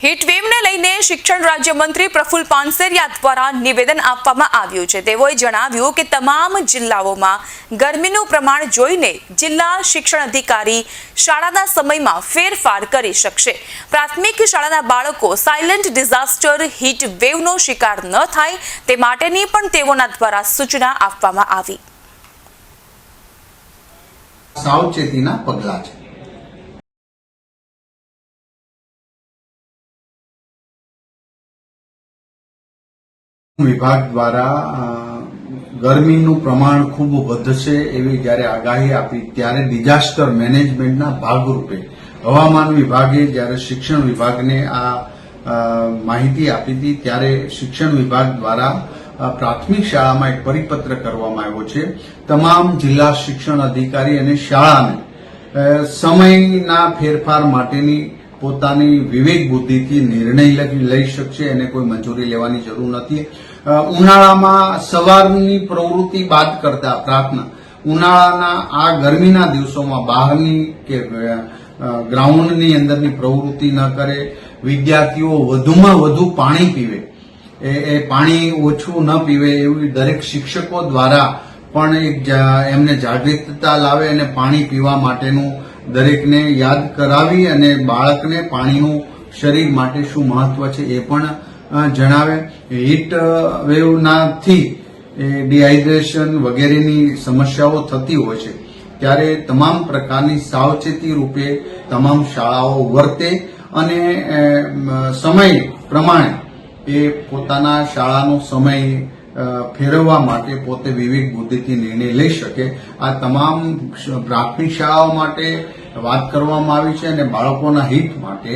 હીટવેવને લઈને શિક્ષણ રાજ્યમંત્રી પ્રફુલ પાનસેરિયા દ્વારા નિવેદન આપવામાં આવ્યું છે। તેઓએ જણાવ્યું કે તમામ જિલ્લાઓમાં ગરમીનું પ્રમાણ જોઈને જિલ્લા શિક્ષણ અધિકારી શાળાના સમયમાં ફેરફાર કરી શકશે। પ્રાથમિક શાળાના બાળકો સાયલેન્ટ ડિઝાસ્ટર હીટ વેવનો શિકાર ન થાય તે માટેની પણ તેઓના દ્વારા સૂચના આપવામાં આવી। સાવચેતીના પગલાં છે। વિભાગ દ્વારા ગરમીનું પ્રમાણ ખૂબ વધશે એવી જ્યારે આગાહી આપી ત્યારે ડિઝાસ્ટર મેનેજમેન્ટના ભાગરૂપે હવામાન વિભાગે જ્યારે શિક્ષણ વિભાગને આ માહિતી આપી હતી ત્યારે શિક્ષણ વિભાગ દ્વારા પ્રાથમિક શાળામાં એક પરિપત્ર કરવામાં આવ્યો છે। તમામ જિલ્લા શિક્ષણ અધિકારી અને શાળાને સમયના ફેરફાર માટેની પોતાની વિવેક બુદ્ધિથી નિર્ણય લઈ શકશે એને કોઈ મંજૂરી લેવાની જરૂર નથી। ઉનાળામાં સવારની પ્રવૃત્તિ બાદ કરતા પ્રાર્થના ઉનાળાના આ ગરમીના દિવસોમાં બહારની કે ગ્રાઉન્ડની અંદરની પ્રવૃત્તિ ન કરે। વિદ્યાર્થીઓ વધુમાં વધુ પાણી પીવે, એ પાણી ઓછું ન પીવે એવી દરેક શિક્ષકો દ્વારા પણ એમને જાગૃતતા લાવે અને પાણી પીવા માટેનું દરેકને યાદ કરાવી અને બાળકને પાણીનું શરીર માટે શું મહત્વ છે એ પણ જણાવે। હીટ વેવનાથી ડિહાઇડ્રેશન વગેરેની સમસ્યાઓ થતી હોય છે ત્યારે તમામ પ્રકારની સાવચેતી રૂપે તમામ શાળાઓ વર્તે અને સમય પ્રમાણે એ પોતાના શાળાનો સમય ફેરવવા માટે પોતે વિવેક બુદ્ધિથી નિર્ણય લઈ શકે। આ તમામ પ્રાથમિક શાળાઓ માટે વાત કરવામાં આવી છે અને બાળકોના હિત માટે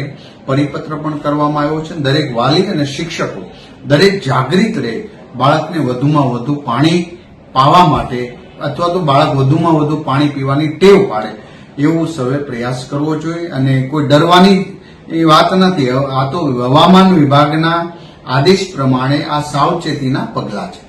પરિપત્ર પણ કરવામાં આવ્યો છે। દરેક વાલી અને શિક્ષકો દરેક જાગૃત રહે, બાળકને વધુમાં વધુ પાણી પાવા માટે અથવા તો બાળક વધુમાં વધુ પાણી પીવાની ટેવ પાડે એવું સૌએ પ્રયાસ કરવો જોઈએ અને કોઈ ડરવાની એ વાત નથી। આ તો હવામાન વિભાગના આદેશ પ્રમાણે આ સાવચેતીના પગલાં છે।